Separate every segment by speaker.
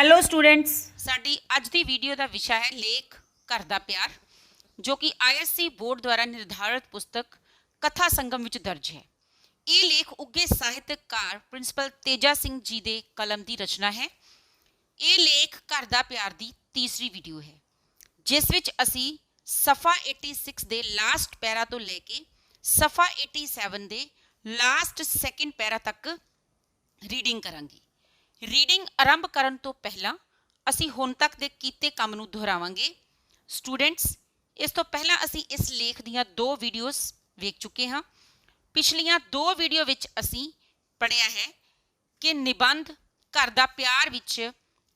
Speaker 1: Hello students.
Speaker 2: ਸਾਡੀ ਅੱਜ ਦੀ video ਦਾ ਵਿਸ਼ਾ ਹੈ ਲੇਖ ਘਰ ਦਾ ਪਿਆਰ, ਜੋ ਕਿ ISC ਬੋਰਡ ਦੁਆਰਾ ਨਿਰਧਾਰਿਤ ਪੁਸਤਕ ਕਥਾ ਸੰਗਮ ਵਿੱਚ ਦਰਜ ਹੈ। ਇਹ ਲੇਖ ਉੱਘੇ ਸਾਹਿਤਕਾਰ ਪ੍ਰਿੰਸੀਪਲ ਤੇਜਾ ਸਿੰਘ ਜੀ ਦੇ ਕਲਮ ਦੀ ਰਚਨਾ ਹੈ। ਇਹ ਲੇਖ ਘਰ ਦਾ ਪਿਆਰ ਦੀ ਤੀਸਰੀ ਵੀਡੀਓ ਹੈ, ਜਿਸ ਵਿੱਚ ਅਸੀਂ ਸਫਾ 86 ਦੇ ਲਾਸਟ ਪੈਰਾ ਤੋਂ ਲੈ ਕੇ ਸਫਾ 87 ਦੇ ਲਾਸਟ ਸੈਕਿੰਡ ਪੈਰਾ ਤੱਕ ਰੀਡਿੰਗ ਕਰਾਂਗੇ। ਰੀਡਿੰਗ ਆਰੰਭ ਕਰਨ ਤੋਂ ਪਹਿਲਾਂ ਅਸੀਂ ਹੁਣ ਤੱਕ ਦੇ ਕੀਤੇ ਕੰਮ ਨੂੰ ਦੁਹਰਾਵਾਂਗੇ। ਸਟੂਡੈਂਟਸ, ਇਸ ਤੋਂ ਪਹਿਲਾਂ ਅਸੀਂ ਇਸ ਲੇਖ ਦੀਆਂ 2 ਵੀਡੀਓਜ਼ ਵੇਖ ਚੁੱਕੇ ਹਾਂ। ਪਿਛਲੀਆਂ 2 ਵੀਡੀਓ ਵਿੱਚ ਅਸੀਂ ਪੜ੍ਹਿਆ ਹੈ ਕਿ ਨਿਬੰਧ ਘਰ ਦਾ ਪਿਆਰ ਵਿੱਚ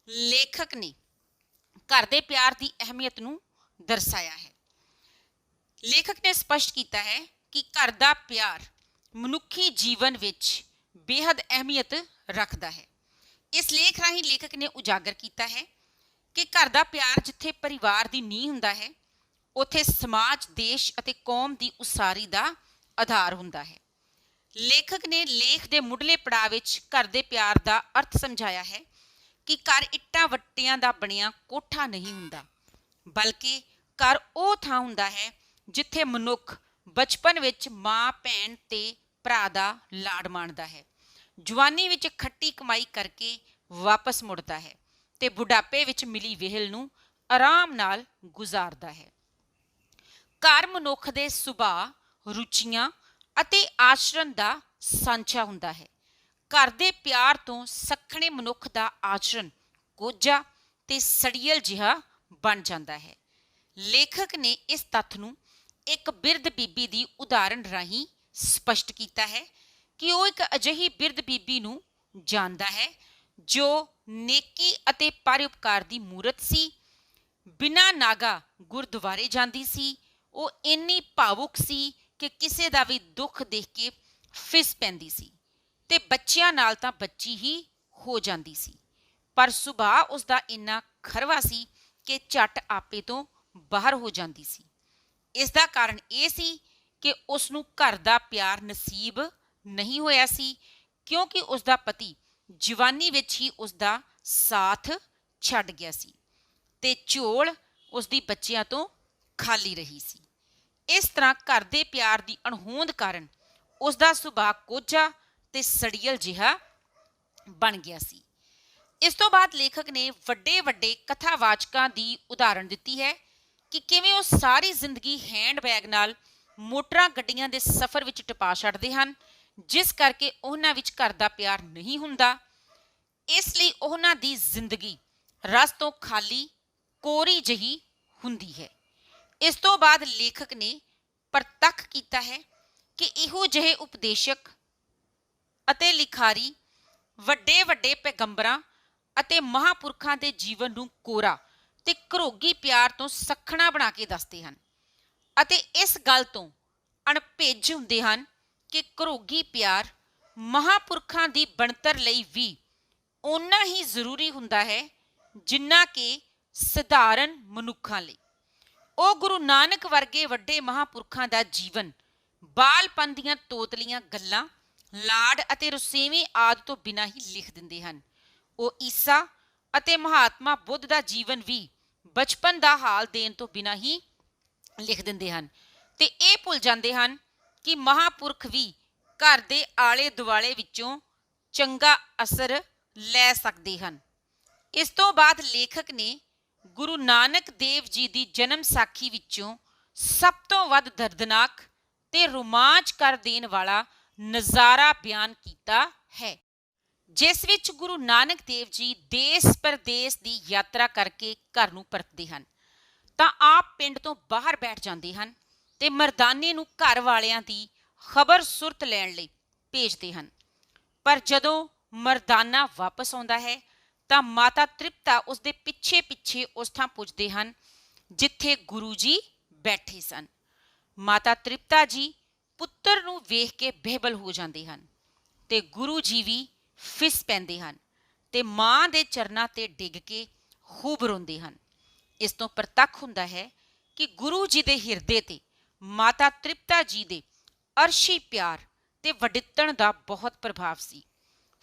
Speaker 2: ਲੇਖਕ ਨੇ ਘਰ ਦੇ ਪਿਆਰ ਦੀ ਅਹਿਮੀਅਤ ਨੂੰ ਦਰਸਾਇਆ ਹੈ। ਲੇਖਕ ਨੇ ਸਪਸ਼ਟ ਕੀਤਾ ਹੈ ਕਿ ਘਰ ਦਾ ਪਿਆਰ ਮਨੁੱਖੀ ਜੀਵਨ ਵਿੱਚ ਬੇਹੱਦ ਅਹਿਮੀਅਤ ਰੱਖਦਾ ਹੈ। ਇਸ ਲੇਖ ਰਾਹੀਂ ਲੇਖਕ ਨੇ ਉਜਾਗਰ ਕੀਤਾ ਹੈ ਕਿ ਘਰ ਦਾ ਪਿਆਰ ਜਿੱਥੇ ਪਰਿਵਾਰ ਦੀ ਨੀਂਹ ਹੁੰਦਾ ਹੈ, ਉੱਥੇ ਸਮਾਜ, ਦੇਸ਼ ਅਤੇ ਕੌਮ ਦੀ ਉਸਾਰੀ ਦਾ ਆਧਾਰ ਹੁੰਦਾ ਹੈ। ਲੇਖਕ ਨੇ ਲੇਖ ਦੇ ਮੁੱਢਲੇ ਪੜਾਅ ਵਿੱਚ ਘਰ ਦੇ ਪਿਆਰ ਦਾ ਅਰਥ ਸਮਝਾਇਆ ਹੈ ਕਿ ਘਰ ਇੱਟਾਂ ਵੱਟਿਆਂ ਦਾ ਬਣਿਆ ਕੋਠਾ ਨਹੀਂ ਹੁੰਦਾ, ਬਲਕਿ ਘਰ ਉਹ ਥਾਂ ਹੁੰਦਾ ਹੈ ਜਿੱਥੇ ਮਨੁੱਖ ਬਚਪਨ ਵਿੱਚ ਮਾਂ, ਭੈਣ ਤੇ ਭਰਾ ਦਾ ਲਾਡ ਮਾਣਦਾ ਹੈ, ਜਵਾਨੀ ਵਿੱਚ ਖੱਟੀ ਕਮਾਈ ਕਰਕੇ ਵਾਪਸ ਮੁੜਦਾ ਹੈ ਤੇ ਬੁਢਾਪੇ ਵਿੱਚ ਮਿਲੀ ਵਿਹਲ ਨੂੰ ਆਰਾਮ ਨਾਲ ਗੁਜ਼ਾਰਦਾ ਹੈ। ਘਰ ਮਨੁੱਖ ਦੇ ਸੁਭਾਅ, ਰੁਚੀਆਂ ਅਤੇ ਆਚਰਣ ਦਾ ਸਾਂਚਾ ਹੁੰਦਾ ਹੈ। ਘਰ ਦੇ ਪਿਆਰ ਤੋਂ ਸੱਖਣੇ ਮਨੁੱਖ ਦਾ ਆਚਰਣ ਕੋਝਾ ਤੇ ਸੜੀਅਲ ਜਿਹਾ ਬਣ ਜਾਂਦਾ ਹੈ। ਲੇਖਕ ਨੇ ਇਸ ਤੱਥ ਨੂੰ ਇੱਕ ਬਿਰਧ ਬੀਬੀ ਦੀ ਉਦਾਹਰਣ ਰਾਹੀਂ ਸਪਸ਼ਟ ਕੀਤਾ ਹੈ ਕਿ ਉਹ ਇੱਕ ਅਜਿਹੀ ਬਿਰਧ ਬੀਬੀ ਨੂੰ ਜਾਣਦਾ ਹੈ ਜੋ ਨੇਕੀ ਅਤੇ ਪਰਉਪਕਾਰ ਦੀ ਮੂਰਤ ਸੀ। ਬਿਨਾਂ ਨਾਗਾ ਗੁਰਦੁਆਰੇ ਜਾਂਦੀ ਸੀ। ਉਹ ਇੰਨੀ ਭਾਵੁਕ ਸੀ ਕਿ ਕਿਸੇ ਦਾ ਵੀ ਦੁੱਖ ਦੇਖ ਕੇ ਫਿਸ ਪੈਂਦੀ ਸੀ ਤੇ ਬੱਚਿਆਂ ਨਾਲ ਤਾਂ ਬੱਚੀ ਹੀ ਹੋ ਜਾਂਦੀ ਸੀ, ਪਰ ਸੁਭਾਅ ਉਸ ਦਾ ਇੰਨਾ ਖਰਵਾ ਸੀ ਕਿ ਝੱਟ ਆਪੇ ਤੋਂ ਬਾਹਰ ਹੋ ਜਾਂਦੀ ਸੀ। ਇਸ ਦਾ ਕਾਰਨ ਇਹ ਸੀ ਕਿ ਉਸ ਨੂੰ ਘਰ ਦਾ ਪਿਆਰ ਨਸੀਬ ਨਹੀਂ ਹੋਇਆ ਸੀ, ਕਿਉਂਕਿ ਉਸ ਦਾ ਪਤੀ ਜਵਾਨੀ ਵਿੱਚ ਹੀ ਉਸ ਦਾ ਸਾਥ ਛੱਡ ਗਿਆ ਸੀ ਤੇ ਝੋਲ ਉਸ ਦੀ ਬੱਚਿਆਂ ਤੋਂ ਖਾਲੀ ਰਹੀ ਸੀ। ਇਸ ਤਰ੍ਹਾਂ ਘਰ ਦੇ ਪਿਆਰ ਦੀ ਅਣਹੋਂਦ ਕਾਰਨ ਉਸ ਦਾ ਸੁਭਾਅ ਕੋਝਾ ਤੇ ਸੜੀਅਲ ਜਿਹਾ ਬਣ ਗਿਆ ਸੀ। ਇਸ ਤੋਂ ਬਾਅਦ ਲੇਖਕ ਨੇ ਵੱਡੇ ਵੱਡੇ ਕਥਾਵਾਚਕਾਂ ਦੀ ਉਦਾਹਰਣ ਦਿੱਤੀ ਹੈ ਕਿ ਕਿਵੇਂ ਉਹ ਸਾਰੀ ਜ਼ਿੰਦਗੀ ਹੈਂਡਬੈਗ ਨਾਲ ਮੋਟਰਾਂ ਗੱਡੀਆਂ ਦੇ ਸਫ਼ਰ ਵਿੱਚ ਟਪਾ ਛੱਡਦੇ ਹਨ, ਜਿਸ ਕਰਕੇ ਉਹਨਾਂ ਵਿੱਚ ਘਰ ਦਾ ਪਿਆਰ ਨਹੀਂ ਹੁੰਦਾ। ਇਸ ਲਈ ਉਹਨਾਂ ਦੀ ਜ਼ਿੰਦਗੀ ਰਸ ਤੋਂ ਖਾਲੀ, ਕੋਰੀ ਜਿਹੀ ਹੁੰਦੀ ਹੈ। ਇਸ ਤੋਂ ਬਾਅਦ ਲੇਖਕ ਨੇ ਪ੍ਰਤੱਖ ਕੀਤਾ ਹੈ ਕਿ ਇਹੋ ਜਿਹੇ ਉਪਦੇਸ਼ਕ ਅਤੇ ਲਿਖਾਰੀ ਵੱਡੇ ਵੱਡੇ ਪੈਗੰਬਰਾਂ ਅਤੇ ਮਹਾਂਪੁਰਖਾਂ ਦੇ ਜੀਵਨ ਨੂੰ ਕੋਰਾ ਤੇ ਘਰੋਗੀ ਪਿਆਰ ਤੋਂ ਸੱਖਣਾ ਬਣਾ ਕੇ ਦੱਸਦੇ ਹਨ ਅਤੇ ਇਸ ਗੱਲ ਤੋਂ ਅਣਭਿੱਜ ਹੁੰਦੇ ਹਨ ਕਿ ਘਰੋਗੀ ਪਿਆਰ ਮਹਾਂਪੁਰਖਾਂ ਦੀ ਬਣਤਰ ਲਈ ਵੀ ਓਨਾ ਹੀ ਜ਼ਰੂਰੀ ਹੁੰਦਾ ਹੈ ਜਿੰਨਾ ਕਿ ਸਧਾਰਨ ਮਨੁੱਖਾਂ ਲਈ। ਉਹ ਗੁਰੂ ਨਾਨਕ ਵਰਗੇ ਵੱਡੇ ਮਹਾਂਪੁਰਖਾਂ ਦਾ ਜੀਵਨ ਬਾਲਪਨ ਦੀਆਂ ਤੋਤਲੀਆਂ ਗੱਲਾਂ, ਲਾਡ ਅਤੇ ਰੁਸੇਵੇਂ ਆਦਿ ਤੋਂ ਬਿਨਾਂ ਹੀ ਲਿਖ ਦਿੰਦੇ ਹਨ। ਉਹ ਈਸਾ ਅਤੇ ਮਹਾਤਮਾ ਬੁੱਧ ਦਾ ਜੀਵਨ ਵੀ ਬਚਪਨ ਦਾ ਹਾਲ ਦੇਣ ਤੋਂ ਬਿਨਾਂ ਹੀ ਲਿਖ ਦਿੰਦੇ ਹਨ ਤੇ ਇਹ ਭੁੱਲ ਜਾਂਦੇ ਹਨ ਕਿ ਮਹਾਂਪੁਰਖ ਵੀ ਘਰ ਦੇ ਆਲੇ ਦੁਆਲੇ ਵਿੱਚੋਂ ਚੰਗਾ ਅਸਰ ਲੈ ਸਕਦੇ ਹਨ। ਇਸ ਤੋਂ ਬਾਅਦ ਲੇਖਕ ਨੇ ਗੁਰੂ ਨਾਨਕ ਦੇਵ ਜੀ ਦੀ ਜਨਮ ਸਾਖੀ ਵਿੱਚੋਂ ਸਭ ਤੋਂ ਵੱਧ ਦਰਦਨਾਕ ਤੇ ਰੋਮਾਂਚ ਕਰ ਦੇਣ ਵਾਲਾ ਨਜ਼ਾਰਾ ਬਿਆਨ ਕੀਤਾ ਹੈ, ਜਿਸ ਵਿੱਚ ਗੁਰੂ ਨਾਨਕ ਦੇਵ ਜੀ ਦੇਸ ਪ੍ਰਦੇਸ ਦੀ ਯਾਤਰਾ ਕਰਕੇ ਘਰ ਨੂੰ ਪਰਤਦੇ ਹਨ ਤਾਂ ਆਪ ਪਿੰਡ ਤੋਂ ਬਾਹਰ ਬੈਠ ਜਾਂਦੇ ਹਨ ਤੇ ਮਰਦਾਨੇ ਨੂੰ ਘਰ ਵਾਲਿਆਂ ਦੀ ਖਬਰ ਸੁਰਤ ਲੈਣ ਲਈ ਭੇਜਦੇ ਹਨ। ਪਰ ਜਦੋਂ ਮਰਦਾਨਾ ਵਾਪਸ ਆਉਂਦਾ ਹੈ ਤਾਂ ਮਾਤਾ ਤ੍ਰਿਪਤਾ ਉਸ ਦੇ ਪਿੱਛੇ ਪਿੱਛੇ ਉਸ ਥਾਂ ਪੁੱਜਦੇ ਹਨ ਜਿੱਥੇ ਗੁਰੂ ਜੀ ਬੈਠੇ ਸਨ। ਮਾਤਾ ਤ੍ਰਿਪਤਾ ਜੀ ਪੁੱਤਰ ਨੂੰ ਵੇਖ ਕੇ ਬੇਹਬਲ ਹੋ ਜਾਂਦੇ ਹਨ ਤੇ ਗੁਰੂ ਜੀ ਵੀ ਫਿਸ ਪੈਂਦੇ ਹਨ ਤੇ ਮਾਂ ਦੇ ਚਰਨਾਂ ਤੇ ਡਿੱਗ ਕੇ ਖੂਬ ਰੋਂਦੇ ਹਨ। ਇਸ ਤੋਂ ਪ੍ਰਤੱਖ ਹੁੰਦਾ ਹੈ ਕਿ ਗੁਰੂ ਜੀ ਦੇ ਹਿਰਦੇ ਤੇ ਮਾਤਾ ਤ੍ਰਿਪਤਾ ਜੀ ਦੇ ਅਰਸ਼ੀ ਪਿਆਰ ਤੇ ਵਡਿੱਤਣ ਦਾ ਬਹੁਤ ਪ੍ਰਭਾਵ ਸੀ।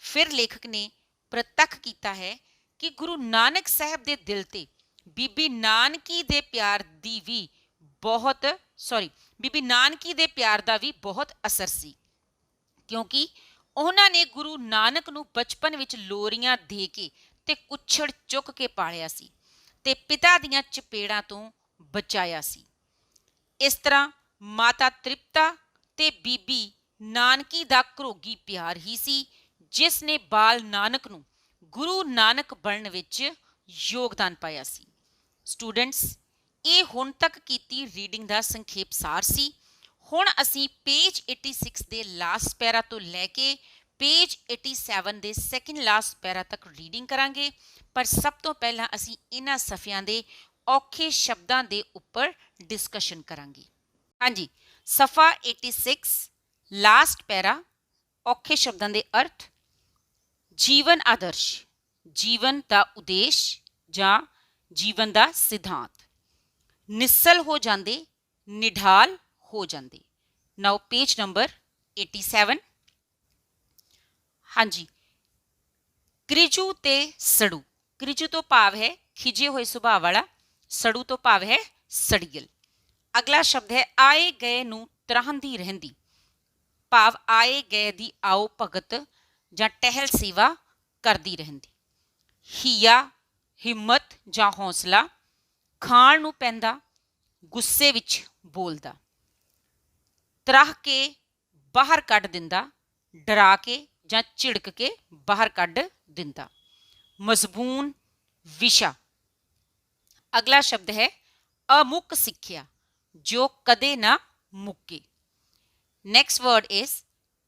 Speaker 2: ਫਿਰ ਲੇਖਕ ਨੇ ਪ੍ਰਤੱਖ ਕੀਤਾ ਹੈ कि गुरु नानक साहब दे दिल ते बीबी नानकी दे प्यार दी भी बीबी नानकी दे प्यार दा भी बहुत असर सी, क्योंकि ਉਹਨਾਂ ਨੇ ਗੁਰੂ ਨਾਨਕ ਨੂੰ ਬਚਪਨ ਵਿੱਚ ਲੋਰੀਆਂ ਦੇ ਕੇ ਤੇ ਕੁੱਛੜ ਚੁੱਕ ਕੇ ਪਾਲਿਆ ਸੀ ਤੇ ਪਿਤਾ ਦੀਆਂ ਚਪੇੜਾਂ ਤੋਂ ਬਚਾਇਆ ਸੀ। ਇਸ ਤਰ੍ਹਾਂ ਮਾਤਾ ਤ੍ਰਿਪਤਾ ਤੇ ਬੀਬੀ ਨਾਨਕੀ ਦਾ ਘਰੋਗੀ ਪਿਆਰ ਹੀ ਸੀ ਜਿਸ ਨੇ ਬਾਲ ਨਾਨਕ ਨੂੰ ਗੁਰੂ ਨਾਨਕ ਬਣਨ ਵਿੱਚ ਯੋਗਦਾਨ ਪਾਇਆ ਸੀ। ਸਟੂਡੈਂਟਸ, ਇਹ ਹੁਣ ਤੱਕ ਕੀਤੀ ਰੀਡਿੰਗ ਦਾ ਸੰਖੇਪ ਸਾਰ ਸੀ। ਹੁਣ ਅਸੀਂ ਪੇਜ 86 ਦੇ ਲਾਸਟ ਪੈਰਾ ਤੋਂ ਲੈ ਕੇ ਪੇਜ 87 ਦੇ ਸੈਕਿੰਡ ਲਾਸਟ ਪੈਰਾ ਤੱਕ ਰੀਡਿੰਗ ਕਰਾਂਗੇ, ਪਰ ਸਭ ਤੋਂ ਪਹਿਲਾਂ ਅਸੀਂ ਇਹਨਾਂ ਸਫ਼ਿਆਂ ਦੇ ਔਖੇ ਸ਼ਬਦਾਂ ਦੇ ਉੱਪਰ ਡਿਸਕਸ਼ਨ ਕਰਾਂਗੇ। ਹਾਂਜੀ, ਸਫ਼ਾ 86 ਲਾਸਟ ਪੈਰਾ, ਔਖੇ ਸ਼ਬਦਾਂ ਦੇ ਅਰਥ। ਜੀਵਨ ਆਦਰਸ਼, ਜੀਵਨ ਦਾ ਉਦੇਸ਼ ਜਾਂ ਜੀਵਨ ਦਾ ਸਿਧਾਂਤ। ਨਿਸਲ ਹੋ ਜਾਂਦੇ, ਨਿਢਾਲ ਹੋ ਜਾਂਦੇ। ਨਾਓ ਪੇਜ ਨੰਬਰ 87। ਹਾਂਜੀ, ਕ੍ਰਿਜੂ ਤੇ ਸੜੂ। ਕ੍ਰਿਜੂ ਤੋਂ ਭਾਵ ਹੈ ਖਿਜੇ ਹੋਏ ਸੁਭਾਅ ਵਾਲਾ, ਸੜੂ ਤੋਂ ਭਾਵ ਹੈ ਸੜੀਅਲ। ਅਗਲਾ ਸ਼ਬਦ ਹੈ ਆਏ ਗਏ ਨੂੰ ਤਰਾਹੰਦੀ ਰਹਿੰਦੀ, ਭਾਵ ਆਏ ਗਏ ਦੀ ਆਓ ਭਗਤ ਜਾਂ ਟਹਿਲ ਸੇਵਾ ਕਰਦੀ ਰਹਿੰਦੀ। ਹੀਆ, ਹਿੰਮਤ ਜਾਂ ਹੌਸਲਾ, ਖਾਣ ਨੂੰ ਪੈਂਦਾ, ਗੁੱਸੇ ਵਿੱਚ ਬੋਲਦਾ। ਤਰਾਹ ਕੇ ਬਾਹਰ ਕੱਢ ਦਿੰਦਾ, ਡਰਾ ਕੇ ਜਾਂ ਝਿੜਕ ਕੇ ਬਾਹਰ ਕੱਢ ਦਿੰਦਾ। ਮਜ਼ਬੂਨ, ਵਿਸ਼ਾ। ਅਗਲਾ ਸ਼ਬਦ ਹੈ ਅਮੁੱਕ ਸਿੱਖਿਆ, ਜੋ ਕਦੇ ਨਾ ਮੁੱਕੇ। ਨੈਕਸਟ ਵਰਡ ਇਜ਼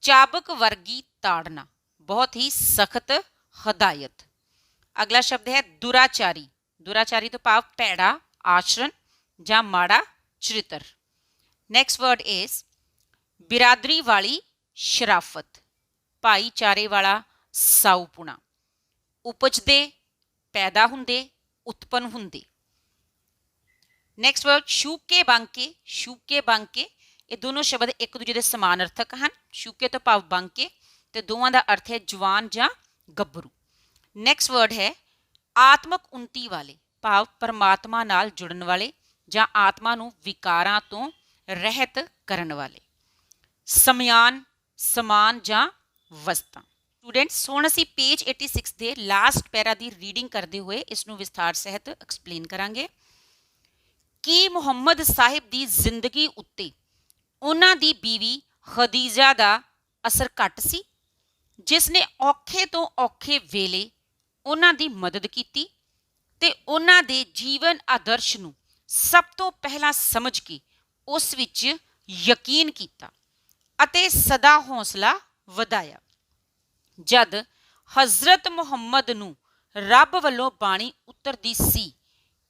Speaker 2: ਚਾਬਕ ਵਰਗੀ ਤਾੜਨਾ, ਬਹੁਤ ਹੀ ਸਖਤ ਹਦਾਇਤ। ਅਗਲਾ ਸ਼ਬਦ ਹੈ ਦੁਰਾਚਾਰੀ। ਦੁਰਾਚਾਰੀ ਤੋਂ ਭਾਵ ਭੈੜਾ ਆਚਰਣ ਜਾਂ ਮਾੜਾ ਚਰਿੱਤਰ। ਨੈਕਸਟ ਵਰਡ ਇਜ਼ ਬਿਰਾਦਰੀ ਵਾਲੀ ਸ਼ਰਾਫਤ, ਭਾਈਚਾਰੇ ਵਾਲਾ ਸਾਊਪੁਣਾ। ਉਪਜਦੇ, ਪੈਦਾ ਹੁੰਦੇ, ਉਤਪੰਨ ਹੁੰਦੇ। ਨੈਕਸਟ ਵਰਡ ਸ਼ੂਕੇ ਬਾਂਕੇ। ਸ਼ੂਕੇ ਬਾਂਕੇ, ਇਹ ਦੋਨੋਂ ਸ਼ਬਦ ਇੱਕ ਦੂਜੇ ਦੇ ਸਮਾਨ ਅਰਥਕ ਹਨ। ਸ਼ੂਕੇ ਤੋਂ ਭਾਵ ਬਾਂਕੇ ਤੇ ਦੋਵਾਂ ਦਾ ਅਰਥ ਹੈ ਜਵਾਨ ਜਾਂ ਗੱਭਰੂ। ਨੈਕਸਟ ਵਰਡ ਹੈ ਆਤਮਕ ਉਨਤੀ ਵਾਲੇ, ਭਾਵ ਪਰਮਾਤਮਾ ਨਾਲ ਜੁੜਨ ਵਾਲੇ ਜਾਂ ਆਤਮਾ ਨੂੰ ਵਿਕਾਰਾਂ ਤੋਂ ਰਹਿਤ ਕਰਨ ਵਾਲੇ। ਸਮਿਆਨ, ਸਮਾਨ ਜਾਂ ਵਸਤਾਂ। ਸਟੂਡੈਂਟਸ, ਹੁਣ ਅਸੀਂ ਪੇਜ 86 ਦੇ ਲਾਸਟ ਪੈਰਾ ਦੀ ਰੀਡਿੰਗ ਕਰਦੇ ਹੋਏ ਇਸ ਨੂੰ ਵਿਸਥਾਰ ਸਹਿਤ ਐਕਸਪਲੇਨ ਕਰਾਂਗੇ। ਕੀ ਮੁਹੰਮਦ ਸਾਹਿਬ ਦੀ ਜ਼ਿੰਦਗੀ ਉੱਤੇ ਉਹਨਾਂ ਦੀ ਬੀਵੀ ਖਦੀਜਾ ਦਾ ਅਸਰ ਘੱਟ ਸੀ, ਜਿਸ ਨੇ ਔਖੇ ਤੋਂ ਔਖੇ ਵੇਲੇ ਉਹਨਾਂ ਦੀ ਮਦਦ ਕੀਤੀ ਤੇ ਉਹਨਾਂ ਦੇ ਜੀਵਨ ਆਦਰਸ਼ ਨੂੰ ਸਭ ਤੋਂ ਪਹਿਲਾਂ ਸਮਝ ਕੇ ਉਸ ਵਿੱਚ ਯਕੀਨ ਕੀਤਾ ਅਤੇ ਸਦਾ ਹੌਸਲਾ ਵਧਾਇਆ। ਜਦ ਹਜ਼ਰਤ ਮੁਹੰਮਦ ਨੂੰ ਰੱਬ ਵੱਲੋਂ ਬਾਣੀ ਉਤਰਦੀ ਸੀ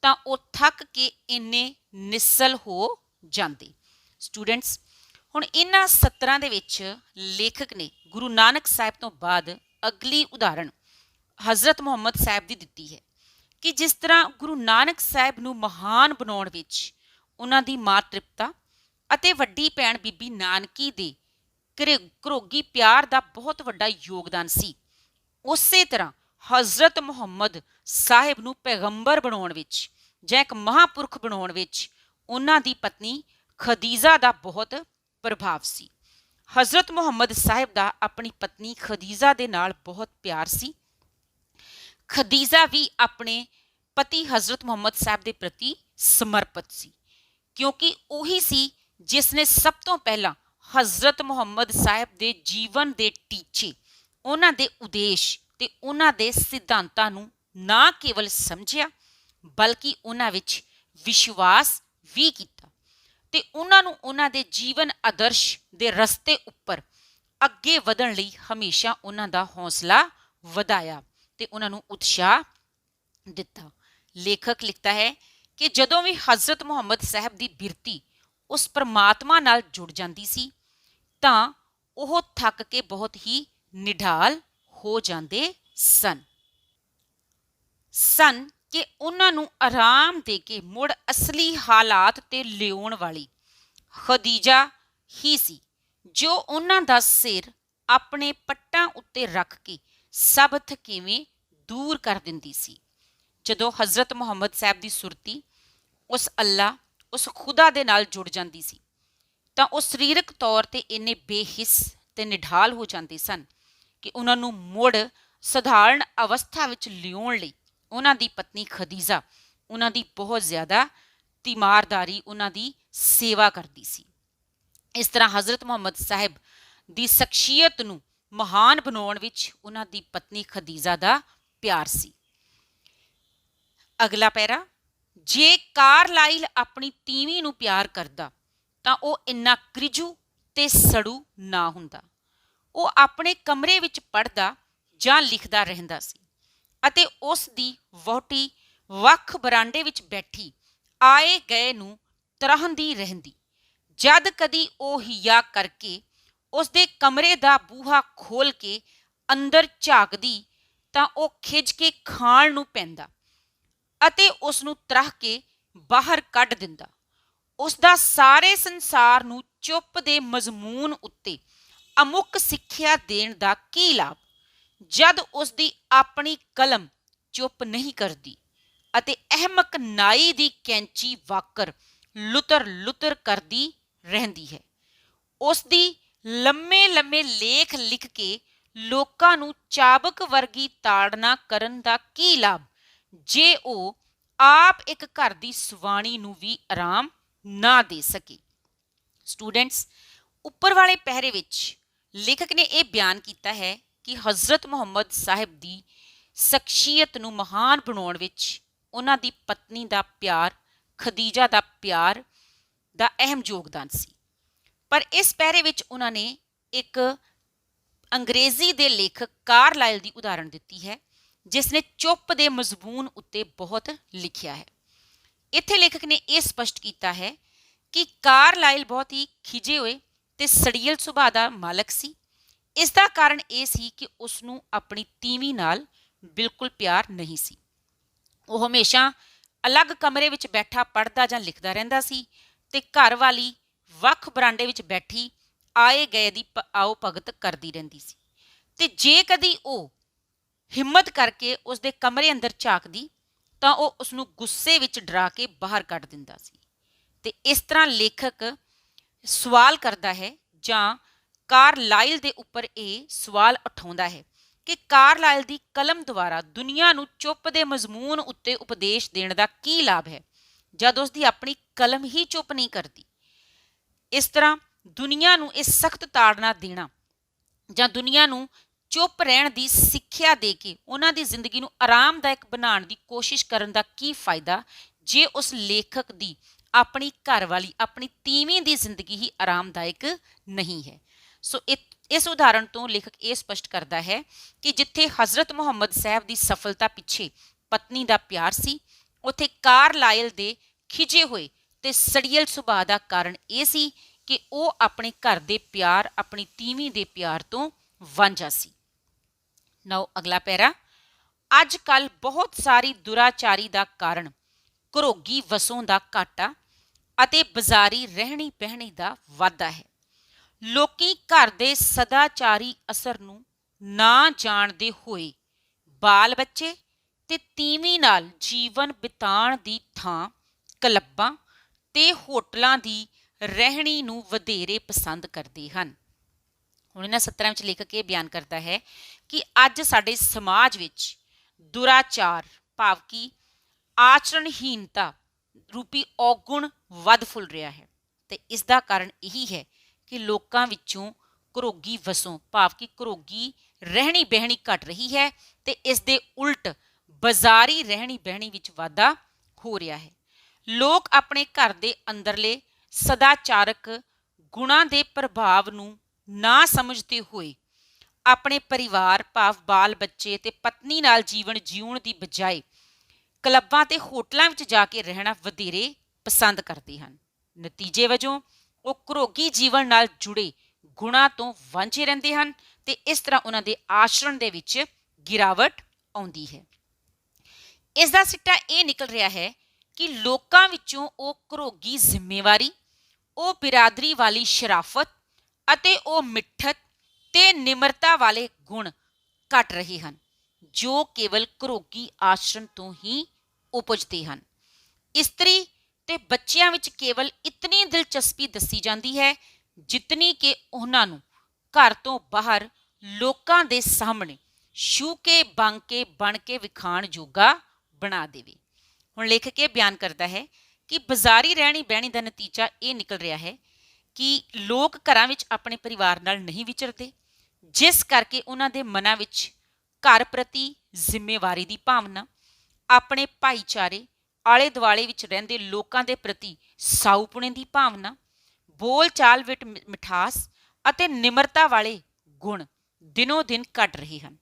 Speaker 2: ਤਾਂ ਉਹ ਥੱਕ ਕੇ ਇੰਨੇ ਨਿਸਲ ਹੋ ਜਾਂਦੇ। ਸਟੂਡੈਂਟਸ, ਹੁਣ ਇਹਨਾਂ ਸਤਰਾਂ ਦੇ ਵਿੱਚ ਲੇਖਕ ਨੇ ਗੁਰੂ ਨਾਨਕ ਸਾਹਿਬ ਤੋਂ ਬਾਅਦ ਅਗਲੀ ਉਦਾਹਰਣ ਹਜ਼ਰਤ ਮੁਹੰਮਦ ਸਾਹਿਬ ਦੀ ਦਿੱਤੀ ਹੈ ਕਿ ਜਿਸ ਤਰ੍ਹਾਂ ਗੁਰੂ ਨਾਨਕ ਸਾਹਿਬ ਨੂੰ ਮਹਾਨ ਬਣਾਉਣ ਵਿੱਚ ਉਹਨਾਂ ਦੀ ਮਾਂ ਤ੍ਰਿਪਤਾ ਅਤੇ ਵੱਡੀ ਭੈਣ ਬੀਬੀ ਨਾਨਕੀ ਦੇ ਘਰੋਗੀ ਪਿਆਰ ਦਾ ਬਹੁਤ ਵੱਡਾ ਯੋਗਦਾਨ ਸੀ, ਉਸੇ ਤਰ੍ਹਾਂ ਹਜ਼ਰਤ ਮੁਹੰਮਦ ਸਾਹਿਬ ਨੂੰ ਪੈਗੰਬਰ ਬਣਾਉਣ ਵਿੱਚ ਜਾਂ ਇੱਕ ਮਹਾਂਪੁਰਖ ਬਣਾਉਣ ਵਿੱਚ ਉਹਨਾਂ ਦੀ ਪਤਨੀ ਖਦੀਜਾ ਦਾ ਬਹੁਤ ਪ੍ਰਭਾਵ ਸੀ। ਹਜ਼ਰਤ ਮੁਹੰਮਦ ਸਾਹਿਬ ਦਾ ਆਪਣੀ ਪਤਨੀ ਖਦੀਜਾ ਦੇ ਨਾਲ ਬਹੁਤ ਪਿਆਰ ਸੀ। ਖਦੀਜਾ ਵੀ ਆਪਣੇ ਪਤੀ ਹਜ਼ਰਤ ਮੁਹੰਮਦ ਸਾਹਿਬ ਦੇ ਪ੍ਰਤੀ ਸਮਰਪਿਤ ਸੀ, ਕਿਉਂਕਿ ਉਹੀ ਸੀ ਜਿਸ ਨੇ ਸਭ ਤੋਂ ਪਹਿਲਾਂ ਹਜ਼ਰਤ ਮੁਹੰਮਦ ਸਾਹਿਬ ਦੇ ਜੀਵਨ ਦੇ ਟੀਚੇ, ਉਹਨਾਂ ਦੇ ਉਦੇਸ਼ ਤੇ ਉਹਨਾਂ ਦੇ ਸਿਧਾਂਤਾਂ ਨੂੰ ਨਾ ਕੇਵਲ ਸਮਝਿਆ ਬਲਕਿ ਉਹਨਾਂ ਵਿੱਚ ਵਿਸ਼ਵਾਸ ਵੀ ਕੀਤਾ ਤੇ ਉਹਨਾਂ ਨੂੰ ਉਹਨਾਂ ਦੇ ਜੀਵਨ ਆਦਰਸ਼ ਦੇ ਰਸਤੇ ਉੱਪਰ ਅੱਗੇ ਵਧਣ ਲਈ ਹਮੇਸ਼ਾ ਉਹਨਾਂ ਦਾ ਹੌਸਲਾ ਵਧਾਇਆ ਤੇ ਉਹਨਾਂ ਨੂੰ ਉਤਸ਼ਾਹ ਦਿੱਤਾ। ਲੇਖਕ ਲਿਖਦਾ ਹੈ ਕਿ ਜਦੋਂ ਵੀ ਹਜ਼ਰਤ ਮੁਹੰਮਦ ਸਾਹਿਬ ਦੀ ਬਿਰਤੀ ਉਸ ਪਰਮਾਤਮਾ ਨਾਲ ਜੁੜ ਜਾਂਦੀ ਸੀ ਤਾਂ ਉਹ ਥੱਕ ਕੇ ਬਹੁਤ ਹੀ ਨਿਢਾਲ ਹੋ ਜਾਂਦੇ ਸਨ ਕਿ ਉਹਨਾਂ ਨੂੰ ਆਰਾਮ ਦੇ ਕੇ ਮੁੜ ਅਸਲੀ ਹਾਲਾਤ ਤੇ ਲਿਆਉਣ ਵਾਲੀ ਖਦੀਜਾ ਹੀ ਸੀ, ਜੋ ਉਹਨਾਂ ਦਾ ਸਿਰ ਆਪਣੇ ਪੱਟਾਂ ਉੱਤੇ ਰੱਖ ਕੇ ਸਭ ਥਕੇਵੇਂ ਦੂਰ ਕਰ ਦਿੰਦੀ ਸੀ। ਜਦੋਂ ਹਜ਼ਰਤ ਮੁਹੰਮਦ ਸਾਹਿਬ ਦੀ ਸੁਰਤੀ ਉਸ ਅੱਲਾ, ਉਸ ਖੁਦਾ ਦੇ ਨਾਲ ਜੁੜ ਜਾਂਦੀ ਸੀ ਤਾਂ ਉਹ ਸਰੀਰਕ ਤੌਰ ਤੇ ਇੰਨੇ ਬੇਹਿੱਸ ਤੇ ਨਿਢਾਲ ਹੋ ਜਾਂਦੇ ਸਨ ਕਿ ਉਹਨਾਂ ਨੂੰ ਮੁੜ ਸਧਾਰਨ ਅਵਸਥਾ ਵਿੱਚ ਲਿਆਉਣ ਲਈ ਉਹਨਾਂ ਦੀ ਪਤਨੀ ਖਦੀਜਾ ਉਹਨਾਂ ਦੀ ਬਹੁਤ ਜ਼ਿਆਦਾ ਤੀਮਾਰਦਾਰੀ, ਉਹਨਾਂ ਦੀ ਸੇਵਾ ਕਰਦੀ ਸੀ। ਇਸ ਤਰ੍ਹਾਂ ਹਜ਼ਰਤ ਮੁਹੰਮਦ ਸਾਹਿਬ ਦੀ ਸ਼ਖਸੀਅਤ ਨੂੰ ਮਹਾਨ ਬਣਾਉਣ ਵਿੱਚ ਉਹਨਾਂ ਦੀ ਪਤਨੀ ਖਦੀਜਾ ਦਾ ਪਿਆਰ ਸੀ। ਅਗਲਾ ਪੈਰਾ, ਜੇ ਕਾਰਲਾਈਲ ਆਪਣੀ ਤੀਵੀਂ ਨੂੰ ਪਿਆਰ ਕਰਦਾ ਤਾਂ ਉਹ ਇੰਨਾ ਕ੍ਰਿਜੂ ਤੇ ਸੜੂ ਨਾ ਹੁੰਦਾ। ਉਹ ਆਪਣੇ ਕਮਰੇ ਵਿੱਚ ਪੜ੍ਹਦਾ ਜਾਂ ਲਿਖਦਾ ਰਹਿੰਦਾ ਸੀ ਅਤੇ ਉਸ ਦੀ ਵਹੁਟੀ ਵੱਖ ਬਰਾਂਡੇ ਵਿੱਚ ਬੈਠੀ ਆਏ ਗਏ ਨੂੰ ਤਰਾਹਦੀ ਰਹਿੰਦੀ। ਜਦ ਕਦੀ ਉਹ ਹਿਆ ਕਰਕੇ ਉਸ ਦੇ ਕਮਰੇ ਦਾ ਬੂਹਾ ਖੋਲ ਕੇ ਅੰਦਰ ਝਾਕਦੀ ਤਾਂ ਉਹ ਖਿੱਚ ਕੇ ਖਾਣ ਨੂੰ ਪੈਂਦਾ ਅਤੇ ਉਸ ਨੂੰ ਤਰਾਹ ਕੇ ਬਾਹਰ ਕੱਢ ਦਿੰਦਾ। ਉਸ ਦਾ ਸਾਰੇ ਸੰਸਾਰ ਨੂੰ ਚੁੱਪ ਦੇ ਮਜ਼ਮੂਨ ਉੱਤੇ ਅਮੁੱਕ ਸਿੱਖਿਆ ਦੇਣ ਦਾ ਕੀ ਲਾਭ, ਜਦ ਉਸ ਦੀ ਆਪਣੀ ਕਲਮ ਚੁੱਪ ਨਹੀਂ ਕਰਦੀ ਅਤੇ ਅਹਿਮਕ ਨਾਈ ਦੀ ਕੈਂਚੀ ਵਾਕਰ ਲੁਤਰ ਲੁਤਰ ਕਰਦੀ ਰਹਿੰਦੀ ਹੈ। ਉਸ ਦੀ ਲੰਮੇ ਲੰਮੇ ਲੇਖ ਲਿਖ ਕੇ ਲੋਕਾਂ ਨੂੰ ਚਾਬਕ ਵਰਗੀ ਤਾੜਨਾ ਕਰਨ ਦਾ ਕੀ ਲਾਭ, ਜੇ ਉਹ ਆਪ ਇੱਕ ਘਰ ਦੀ ਸੁਵਾਣੀ ਨੂੰ ਵੀ ਆਰਾਮ ਨਾ ਦੇ ਸਕੇ। ਸਟੂਡੈਂਟਸ, ਉੱਪਰ ਵਾਲੇ ਪਹਿਰੇ ਵਿੱਚ ਲੇਖਕ ਨੇ ਇਹ ਬਿਆਨ ਕੀਤਾ ਹੈ ਕਿ ਹਜ਼ਰਤ ਮੁਹੰਮਦ ਸਾਹਿਬ ਦੀ ਸ਼ਖਸੀਅਤ ਨੂੰ ਮਹਾਨ ਬਣਾਉਣ ਵਿੱਚ ਉਹਨਾਂ ਦੀ ਪਤਨੀ ਦਾ ਪਿਆਰ, ਖਦੀਜਾ ਦਾ ਪਿਆਰ ਦਾ ਅਹਿਮ ਯੋਗਦਾਨ ਸੀ। ਪਰ ਇਸ ਪਹਿਰੇ ਵਿੱਚ ਉਹਨਾਂ ਨੇ ਇੱਕ ਅੰਗਰੇਜ਼ੀ ਦੇ ਲੇਖਕ ਕਾਰਲਾਈਲ ਦੀ ਉਦਾਹਰਣ ਦਿੱਤੀ ਹੈ, ਜਿਸ ਨੇ ਚੁੱਪ ਦੇ ਮਜ਼ਮੂਨ ਉੱਤੇ ਬਹੁਤ ਲਿਖਿਆ ਹੈ। ਇੱਥੇ ਲੇਖਕ ਨੇ ਇਹ ਸਪਸ਼ਟ ਕੀਤਾ ਹੈ ਕਿ ਕਾਰਲਾਈਲ ਬਹੁਤ ਹੀ ਖਿਜੇ ਹੋਏ ਤੇ ਸੜੀਅਲ ਸੁਭਾਅ ਦਾ ਮਾਲਕ ਸੀ। ਇਸ ਦਾ ਕਾਰਨ ਇਹ ਸੀ ਕਿ ਉਸ ਨੂੰ ਆਪਣੀ ਤੀਵੀਂ ਨਾਲ ਬਿਲਕੁਲ ਪਿਆਰ ਨਹੀਂ ਸੀ। ਉਹ ਹਮੇਸ਼ਾ ਅਲੱਗ ਕਮਰੇ ਵਿੱਚ ਬੈਠਾ ਪੜ੍ਹਦਾ ਜਾਂ ਲਿਖਦਾ ਰਹਿੰਦਾ ਸੀ ਤੇ ਘਰ ਵਾਲੀ ਵੱਖ ਬਰਾਂਡੇ ਵਿੱਚ ਬੈਠੀ ਆਏ ਗਏ ਦੀ ਆਓ ਭਗਤ ਕਰਦੀ ਰਹਿੰਦੀ ਸੀ। ਤੇ ਜੇ ਕਦੀ ਉਹ ਹਿੰਮਤ ਕਰਕੇ ਉਸ ਦੇ ਕਮਰੇ ਅੰਦਰ ਝਾਕਦੀ ਤਾਂ ਉਹ ਉਸ ਨੂੰ ਗੁੱਸੇ ਵਿੱਚ ਡਰਾ ਕੇ ਬਾਹਰ ਕੱਢ ਦਿੰਦਾ ਸੀ। ਤੇ ਇਸ ਤਰ੍ਹਾਂ ਲੇਖਕ ਸਵਾਲ ਕਰਦਾ ਹੈ ਜਾਂ ਕਾਰਲਾਈਲ ਦੇ ਉੱਪਰ ਇਹ ਸਵਾਲ ਉਠਾਉਂਦਾ ਹੈ ਕਿ ਕਾਰਲਾਈਲ ਦੀ ਕਲਮ ਦੁਆਰਾ ਦੁਨੀਆ ਨੂੰ ਚੁੱਪ ਦੇ ਮਜ਼ਮੂਨ ਉੱਤੇ ਉਪਦੇਸ਼ ਦੇਣ ਦਾ ਕੀ ਲਾਭ ਹੈ, ਜਦ ਉਸ ਦੀ ਆਪਣੀ ਕਲਮ ਹੀ ਚੁੱਪ ਨਹੀਂ ਕਰਦੀ। ਇਸ ਤਰ੍ਹਾਂ ਦੁਨੀਆ ਨੂੰ ਇਹ ਸਖਤ ਤਾੜਨਾ ਦੇਣਾ ਜਾਂ ਦੁਨੀਆ ਨੂੰ ਚੁੱਪ ਰਹਿਣ ਦੀ ਸਿੱਖਿਆ ਦੇ ਕੇ ਉਹਨਾਂ ਦੀ ਜ਼ਿੰਦਗੀ ਨੂੰ ਆਰਾਮਦਾਇਕ ਬਣਾਉਣ ਦੀ ਕੋਸ਼ਿਸ਼ ਕਰਨ ਦਾ ਕੀ ਫਾਇਦਾ, ਜੇ ਉਸ ਲੇਖਕ ਦੀ ਆਪਣੀ ਘਰਵਾਲੀ, ਆਪਣੀ ਤੀਵੀਂ ਦੀ ਜ਼ਿੰਦਗੀ ਹੀ ਆਰਾਮਦਾਇਕ ਨਹੀਂ ਹੈ। ਸੋ ਇਸ ਉਦਾਹਰਣ ਤੋਂ ਲੇਖਕ ਇਹ ਸਪਸ਼ਟ ਕਰਦਾ ਹੈ ਕਿ ਜਿੱਥੇ ਹਜ਼ਰਤ ਮੁਹੰਮਦ ਸਾਹਿਬ ਦੀ ਸਫਲਤਾ ਪਿੱਛੇ ਪਤਨੀ ਦਾ ਪਿਆਰ ਸੀ, ਉੱਥੇ ਕਾਰਲਾਈਲ ਦੇ ਖਿਜੇ ਹੋਏ ਤੇ ਸੜੀਅਲ ਸੁਭਾਅ ਦਾ ਕਾਰਨ ਇਹ ਸੀ ਕਿ ਉਹ ਆਪਣੇ ਘਰ ਦੇ ਪਿਆਰ, ਆਪਣੀ ਤੀਵੀਂ ਦੇ ਪਿਆਰ ਤੋਂ ਵਾਂਝਾ ਸੀ। ਨਾਓ ਅਗਲਾ ਪੈਰਾ, ਅੱਜ ਕੱਲ ਬਹੁਤ ਸਾਰੀ ਦੁਰਾਚਾਰੀ ਦਾ ਕਾਰਨ ਘਰੋਗੀ ਵਸੋਂ ਦਾ ਘਾਟਾ ਅਤੇ ਬਾਜ਼ਾਰੀ ਰਹਿਣੀ ਬਹਿਣੀ ਦਾ ਵਾਧਾ ਹੈ। ਲੋਕੀ ਘਰ ਦੇ ਸਦਾਚਾਰੀ ਅਸਰ ਨੂੰ ਨਾ ਜਾਣਦੇ ਹੋਏ ਬਾਲ ਬੱਚੇ ਤੇ ਤੀਵੀਂ ਨਾਲ ਜੀਵਨ ਬਿਤਾਉਣ ਦੀ ਥਾਂ ਕਲੱਬਾਂ ਤੇ ਹੋਟਲਾਂ ਦੀ ਰਹਿਣੀ ਨੂੰ ਵਧੇਰੇ ਪਸੰਦ ਕਰਦੇ ਹਨ। ਹੁਣ ਇਹਨਾਂ ਸਤਰਾਂ ਵਿੱਚ ਲੇਖਕ ਇਹ ਬਿਆਨ ਕਰਦਾ ਹੈ ਕਿ ਅੱਜ ਸਾਡੇ ਸਮਾਜ ਵਿੱਚ ਦੁਰਾਚਾਰ ਭਾਵ ਕਿ ਆਚਰਣਹੀਨਤਾ ਰੂਪੀ ਔਗੁਣ ਵੱਧ ਫੁੱਲ ਰਿਹਾ ਹੈ ਤੇ ਇਸ ਦਾ ਕਾਰਨ ਇਹੀ ਹੈ ਕਿ ਲੋਕਾਂ ਵਿੱਚੋਂ ਘਰੋਗੀ ਵਸੋਂ ਭਾਵ ਕਿ ਘਰੋਗੀ ਰਹਿਣੀ ਬਹਿਣੀ ਘਟ ਰਹੀ ਹੈ ਤੇ ਇਸ ਦੇ ਉਲਟ ਬਾਜ਼ਾਰੀ ਰਹਿਣੀ ਬਹਿਣੀ ਵਿੱਚ ਵਾਧਾ ਹੋ ਰਿਹਾ ਹੈ। ਲੋਕ ਆਪਣੇ ਘਰ ਦੇ ਅੰਦਰਲੇ ਸਦਾਚਾਰਕ ਗੁਣਾਂ ਦੇ ਪ੍ਰਭਾਵ ਨੂੰ ਨਾ ਸਮਝਦੇ ਹੋਏ ਆਪਣੇ ਪਰਿਵਾਰ ਭਾਵ ਬਾਲ ਬੱਚੇ ਤੇ ਪਤਨੀ ਨਾਲ ਜੀਵਨ ਜਿਉਣ ਦੀ ਬਜਾਏ ਕਲੱਬਾਂ ਤੇ ਹੋਟਲਾਂ ਵਿੱਚ ਜਾ ਕੇ ਰਹਿਣਾ ਵਧੇਰੇ ਪਸੰਦ ਕਰਦੇ ਹਨ। ਨਤੀਜੇ ਵਜੋਂ ਉਹ ਘਰੋਗੀ ਜੀਵਨ ਨਾਲ ਜੁੜੇ ਗੁਣਾਂ ਤੋਂ ਵਾਂਝੇ ਰਹਿੰਦੇ ਹਨ ਤੇ ਇਸ ਤਰ੍ਹਾਂ ਉਹਨਾਂ ਦੇ ਆਚਰਣ ਦੇ ਵਿੱਚ ਗਿਰਾਵਟ ਆਉਂਦੀ ਹੈ। ਇਸ ਦਾ ਸਿੱਟਾ ਇਹ ਨਿਕਲ ਰਿਹਾ ਹੈ ਕਿ ਲੋਕਾਂ ਵਿੱਚੋਂ ਉਹ ਘਰੋਗੀ ਜ਼ਿੰਮੇਵਾਰੀ, ਉਹ ਬਿਰਾਦਰੀ ਵਾਲੀ ਸ਼ਰਾਫਤ ਅਤੇ ਉਹ ਮਿੱਠਤ ਤੇ ਨਿਮਰਤਾ ਵਾਲੇ ਗੁਣ ਘਟ ਰਹੇ ਹਨ ਜੋ ਕੇਵਲ ਘਰੋਗੀ ਆਚਰਣ ਤੋਂ ਹੀ ਉਪਜਦੇ ਹਨ। ਇਸਤਰੀ ਤੇ ਬੱਚਿਆਂ ਵਿੱਚ ਕੇਵਲ ਇਤਨੀ ਦਿਲਚਸਪੀ ਦੱਸੀ ਜਾਂਦੀ ਹੈ ਜਿਤਨੀ ਕਿ ਉਹਨਾਂ ਨੂੰ ਘਰ ਤੋਂ ਬਾਹਰ ਲੋਕਾਂ ਦੇ ਸਾਹਮਣੇ ਸ਼ੂਕੇ ਬਾਂਕੇ ਬਣ ਕੇ ਵਿਖਾਣ ਜੋਗਾ ਬਣਾ ਦੇਵੇ। ਹੁਣ ਲੇਖਕ ਇਹ ਬਿਆਨ ਕਰਦਾ ਹੈ ਕਿ ਬਾਜ਼ਾਰੀ ਰਹਿਣੀ ਬਹਿਣੀ ਦਾ ਨਤੀਜਾ ਇਹ ਨਿਕਲ ਰਿਹਾ ਹੈ ਕਿ ਲੋਕ ਘਰਾਂ ਵਿੱਚ ਆਪਣੇ ਪਰਿਵਾਰ ਨਾਲ ਨਹੀਂ ਵਿਚਰਦੇ, ਜਿਸ ਕਰਕੇ ਉਹਨਾਂ ਦੇ ਮਨਾਂ ਵਿੱਚ ਘਰ ਪ੍ਰਤੀ ਜ਼ਿੰਮੇਵਾਰੀ ਦੀ ਭਾਵਨਾ, ਆਪਣੇ ਭਾਈਚਾਰੇ ਆਲੇ ਦੁਆਲੇ ਵਿੱਚ ਰਹਿੰਦੇ ਲੋਕਾਂ ਦੇ ਪ੍ਰਤੀ ਸਾਊਪੁਣੇ ਦੀ ਭਾਵਨਾ, ਬੋਲ ਚਾਲ ਵਿੱਚ ਮਿਠਾਸ ਅਤੇ ਨਿਮਰਤਾ ਵਾਲੇ ਗੁਣ ਦਿਨੋਂ ਦਿਨ ਘਟ ਰਹੇ ਹਨ,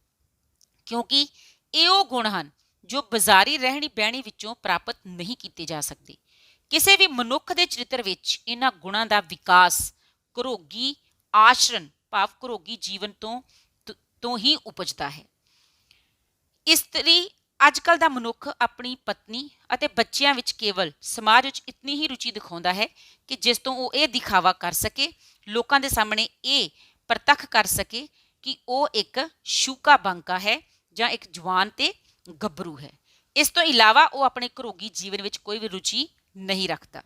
Speaker 2: ਕਿਉਂਕਿ ਇਹ ਉਹ ਗੁਣ ਹਨ ਜੋ ਬਾਜ਼ਾਰੀ ਰਹਿਣੀ ਬਹਿਣੀ ਵਿੱਚੋਂ ਪ੍ਰਾਪਤ ਨਹੀਂ ਕੀਤੇ ਜਾ ਸਕਦੇ। ਕਿਸੇ ਵੀ ਮਨੁੱਖ ਦੇ ਚਰਿੱਤਰ ਵਿੱਚ ਇਹਨਾਂ ਗੁਣਾਂ ਦਾ ਵਿਕਾਸ ਘਰੋਗੀ ਆਚਰਣ ਭਾਵ ਘਰੋਗੀ ਜੀਵਨ ਤੋਂ ਹੀ ਉਪਜਦਾ ਹੈ। ਇਸਤਰੀ ਅੱਜ ਕੱਲ੍ਹ ਦਾ ਮਨੁੱਖ ਆਪਣੀ ਪਤਨੀ ਅਤੇ ਬੱਚਿਆਂ ਵਿੱਚ ਕੇਵਲ ਸਮਾਜ ਵਿੱਚ ਇਤਨੀ ਹੀ ਰੁਚੀ ਦਿਖਾਉਂਦਾ ਹੈ ਕਿ ਜਿਸ ਤੋਂ ਉਹ ਇਹ ਦਿਖਾਵਾ ਕਰ ਸਕੇ, ਲੋਕਾਂ ਦੇ ਸਾਹਮਣੇ ਇਹ ਪ੍ਰਤੱਖ ਕਰ ਸਕੇ ਕਿ ਉਹ ਇੱਕ ਸ਼ੂਕਾ ਬਾਂਕਾ ਹੈ ਜਾਂ ਇੱਕ ਜਵਾਨ ਤੇ ਗੱਭਰੂ ਹੈ। ਇਸ ਤੋਂ ਇਲਾਵਾ ਉਹ ਆਪਣੇ ਘਰੋਗੀ ਜੀਵਨ ਵਿੱਚ ਕੋਈ ਵੀ ਰੁਚੀ ਨਹੀਂ ਰੱਖਦਾ।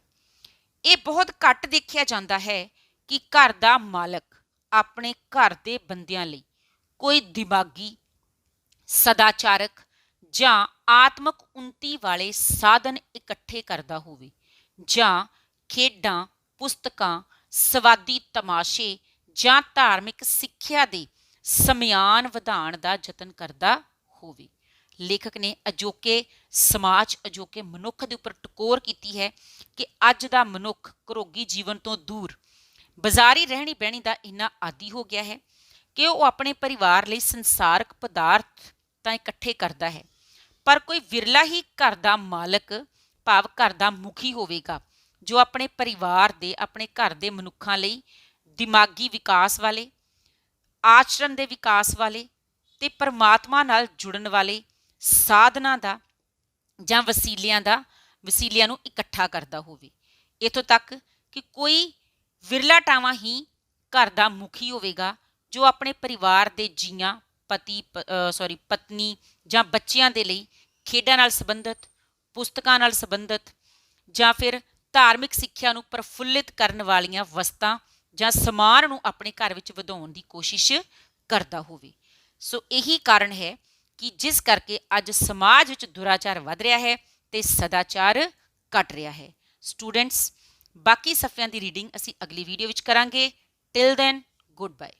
Speaker 2: ਇਹ ਬਹੁਤ ਘੱਟ ਦੇਖਿਆ ਜਾਂਦਾ ਹੈ ਕਿ ਘਰ ਦਾ ਮਾਲਕ ਆਪਣੇ ਘਰ ਦੇ ਬੰਦਿਆਂ ਲਈ ਕੋਈ ਦਿਮਾਗੀ, ਸਦਾਚਾਰਕ ਜਾਂ ਆਤਮਕ ਉੱਨਤੀ ਵਾਲੇ ਸਾਧਨ ਇਕੱਠੇ ਕਰਦਾ ਹੋਵੇ ਜਾਂ ਖੇਡਾਂ, ਪੁਸਤਕਾਂ, ਸਵਾਦੀ ਤਮਾਸ਼ੇ ਜਾਂ ਧਾਰਮਿਕ ਸਿੱਖਿਆ ਦੇ ਸਮਿਆਨ ਵਧਾਉਣ ਦਾ ਯਤਨ ਕਰਦਾ ਹੋਵੇ। ਲੇਖਕ ਨੇ ਅਜੋਕੇ ਸਮਾਜ, ਅਜੋਕੇ ਮਨੁੱਖ ਦੇ ਉੱਪਰ ਟਕੋਰ ਕੀਤੀ ਹੈ ਕਿ ਅੱਜ ਦਾ ਮਨੁੱਖ ਘਰੋਗੀ ਜੀਵਨ ਤੋਂ ਦੂਰ ਬਾਜ਼ਾਰੀ ਰਹਿਣੀ ਬਹਿਣੀ ਦਾ ਇੰਨਾ ਆਦੀ ਹੋ ਗਿਆ ਹੈ ਕਿ ਉਹ ਆਪਣੇ ਪਰਿਵਾਰ ਲਈ ਸੰਸਾਰਕ ਪਦਾਰਥ ਤਾਂ ਇਕੱਠੇ ਕਰਦਾ ਹੈ, ਪਰ ਕੋਈ ਵਿਰਲਾ ਹੀ ਘਰ ਦਾ ਮਾਲਕ ਭਾਵ ਘਰ ਦਾ ਮੁਖੀ ਹੋਵੇਗਾ ਜੋ ਆਪਣੇ ਪਰਿਵਾਰ ਦੇ, ਆਪਣੇ ਘਰ ਦੇ ਮਨੁੱਖਾਂ ਲਈ ਦਿਮਾਗੀ ਵਿਕਾਸ ਵਾਲੇ, ਆਚਰਣ ਦੇ ਵਿਕਾਸ ਵਾਲੇ ਤੇ ਪਰਮਾਤਮਾ ਨਾਲ ਜੁੜਨ ਵਾਲੇ ਸਾਧਨਾਂ ਦਾ ਜਾਂ ਵਸੀਲਿਆਂ ਨੂੰ ਇਕੱਠਾ ਕਰਦਾ ਹੋਵੇ। ਇੱਥੋਂ ਤੱਕ ਕਿ ਕੋਈ ਵਿਰਲਾ ਟਾਵਾਂ ਹੀ ਘਰ ਦਾ ਮੁਖੀ ਹੋਵੇਗਾ ਜੋ ਆਪਣੇ ਪਰਿਵਾਰ ਦੇ ਜੀਆਂ, ਪਤਨੀ ਜਾਂ ਬੱਚਿਆਂ ਦੇ ਲਈ ਖੇਡਾਂ ਨਾਲ ਸੰਬੰਧਿਤ, ਪੁਸਤਕਾਂ ਨਾਲ ਸੰਬੰਧਿਤ ਜਾਂ ਫਿਰ ਧਾਰਮਿਕ ਸਿੱਖਿਆ ਨੂੰ ਪ੍ਰਫੁੱਲਿਤ ਕਰਨ ਵਾਲੀਆਂ ਵਸਤਾਂ ਜਾਂ ਸਮਾਨ ਨੂੰ ਆਪਣੇ ਘਰ ਵਿੱਚ ਵਧਾਉਣ ਦੀ ਕੋਸ਼ਿਸ਼ ਕਰਦਾ ਹੋਵੇ। ਸੋ ਇਹੀ ਕਾਰਨ ਹੈ ਕਿ ਜਿਸ ਕਰਕੇ ਅੱਜ ਸਮਾਜ ਵਿੱਚ ਦੁਰਾਚਾਰ ਵੱਧ ਰਿਹਾ ਹੈ ਤੇ ਸਦਾਚਾਰ ਘਟ ਰਿਹਾ ਹੈ। ਸਟੂਡੈਂਟਸ, ਬਾਕੀ ਸਫ਼ਿਆਂ ਦੀ ਰੀਡਿੰਗ ਅਸੀਂ ਅਗਲੀ ਵੀਡੀਓ ਵਿੱਚ ਕਰਾਂਗੇ। Till then, good bye.